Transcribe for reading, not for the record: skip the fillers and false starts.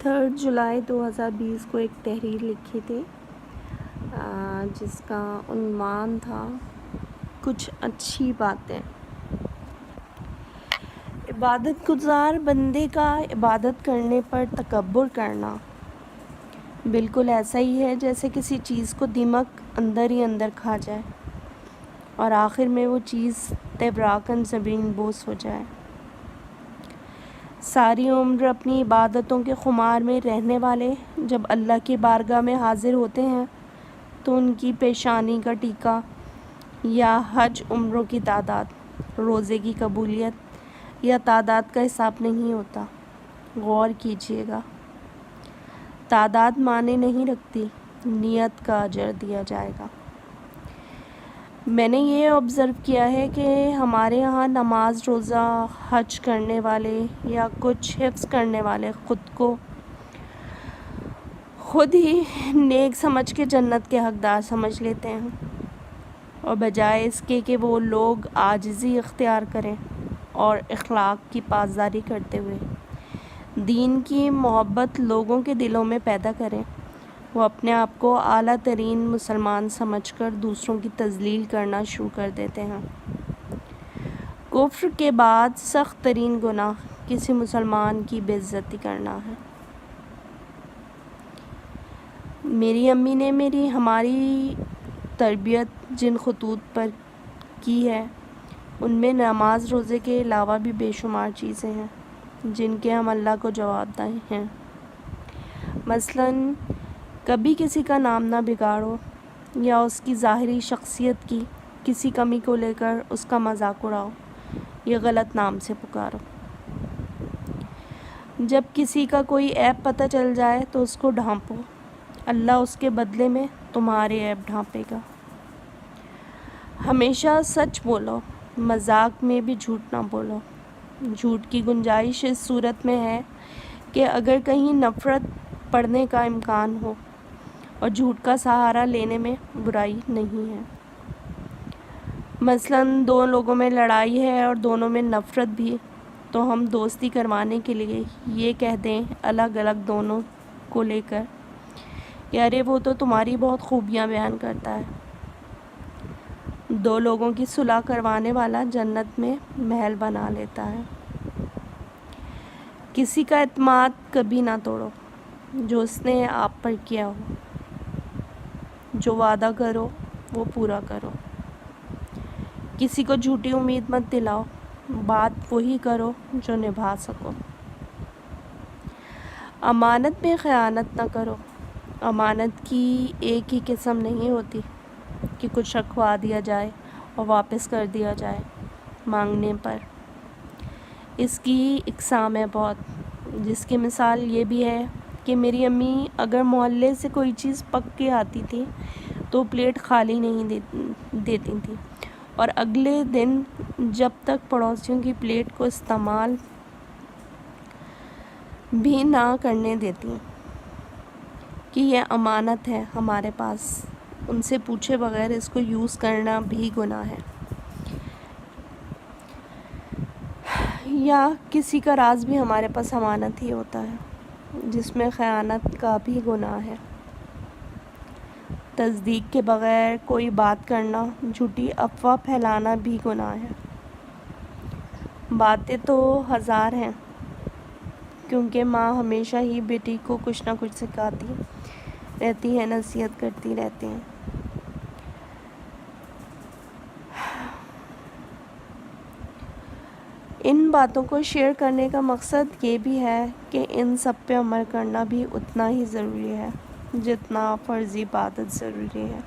3 جولائی 2020 کو ایک تحریر لکھی تھی جس کا عنوان تھا کچھ اچھی باتیں۔ عبادت گزار بندے کا عبادت کرنے پر تکبر کرنا بالکل ایسا ہی ہے جیسے کسی چیز کو دیمک اندر ہی اندر کھا جائے اور آخر میں وہ چیز تبراکن زمین بوس ہو جائے۔ ساری عمر اپنی عبادتوں کے خمار میں رہنے والے جب اللہ کی بارگاہ میں حاضر ہوتے ہیں تو ان کی پیشانی کا ٹیکہ یا حج عمروں کی تعداد، روزے کی قبولیت یا تعداد کا حساب نہیں ہوتا۔ غور کیجیے گا، تعداد معنی نہیں رکھتی، نیت کا اجر دیا جائے گا۔ میں نے یہ آبزرو کیا ہے کہ ہمارے ہاں نماز روزہ حج کرنے والے یا کچھ حفظ کرنے والے خود ہی نیک سمجھ کے جنت کے حقدار سمجھ لیتے ہیں، اور بجائے اس کے کہ وہ لوگ عاجزی اختیار کریں اور اخلاق کی پاسداری کرتے ہوئے دین کی محبت لوگوں کے دلوں میں پیدا کریں، وہ اپنے آپ کو اعلیٰ ترین مسلمان سمجھ کر دوسروں کی تذلیل کرنا شروع کر دیتے ہیں۔ کفر کے بعد سخت ترین گناہ کسی مسلمان کی بے عزتی کرنا ہے۔ میری امی نے ہماری تربیت جن خطوط پر کی ہے ان میں نماز روزے کے علاوہ بھی بے شمار چیزیں ہیں جن کے ہم اللہ کو جواب دہ ہیں۔ مثلاً کبھی کسی کا نام نہ بگاڑو یا اس کی ظاہری شخصیت کی کسی کمی کو لے کر اس کا مذاق اڑاؤ یا غلط نام سے پکارو۔ جب کسی کا کوئی عیب پتہ چل جائے تو اس کو ڈھانپو، اللہ اس کے بدلے میں تمہارے عیب ڈھانپے گا۔ ہمیشہ سچ بولو، مذاق میں بھی جھوٹ نہ بولو۔ جھوٹ کی گنجائش اس صورت میں ہے کہ اگر کہیں نفرت پڑنے کا امکان ہو، اور جھوٹ کا سہارا لینے میں برائی نہیں ہے۔ مثلاً دو لوگوں میں لڑائی ہے اور دونوں میں نفرت بھی، تو ہم دوستی کروانے کے لیے یہ کہہ دیں الگ الگ دونوں کو لے کر کہ ارے وہ تو تمہاری بہت خوبیاں بیان کرتا ہے۔ دو لوگوں کی صلح کروانے والا جنت میں محل بنا لیتا ہے۔ کسی کا اعتماد کبھی نہ توڑو جو اس نے آپ پر کیا ہو۔ جو وعدہ کرو وہ پورا کرو۔ کسی کو جھوٹی امید مت دلاؤ، بات وہی کرو جو نبھا سکو۔ امانت میں خیانت نہ کرو۔ امانت کی ایک ہی قسم نہیں ہوتی کہ کچھ رکھوا دیا جائے اور واپس کر دیا جائے مانگنے پر۔ اس کی اقسام ہے بہت، جس کی مثال یہ بھی ہے کہ میری امی اگر محلے سے کوئی چیز پک کے آتی تھی تو پلیٹ خالی نہیں دیتی تھی، اور اگلے دن جب تک پڑوسیوں کی پلیٹ کو استعمال بھی نہ کرنے دیتی کہ یہ امانت ہے ہمارے پاس، ان سے پوچھے بغیر اس کو یوز کرنا بھی گناہ ہے۔ یا کسی کا راز بھی ہمارے پاس امانت ہی ہوتا ہے جس میں خیانت کا بھی گناہ ہے۔ تصدیق کے بغیر کوئی بات کرنا، جھوٹی افواہ پھیلانا بھی گناہ ہے۔ باتیں تو ہزار ہیں، کیونکہ ماں ہمیشہ ہی بیٹی کو کچھ نہ کچھ سکھاتی رہتی ہے، نصیحت کرتی رہتی ہیں۔ ان باتوں کو شیئر کرنے کا مقصد یہ بھی ہے کہ ان سب پہ عمل کرنا بھی اتنا ہی ضروری ہے جتنا فرض عبادت ضروری ہے۔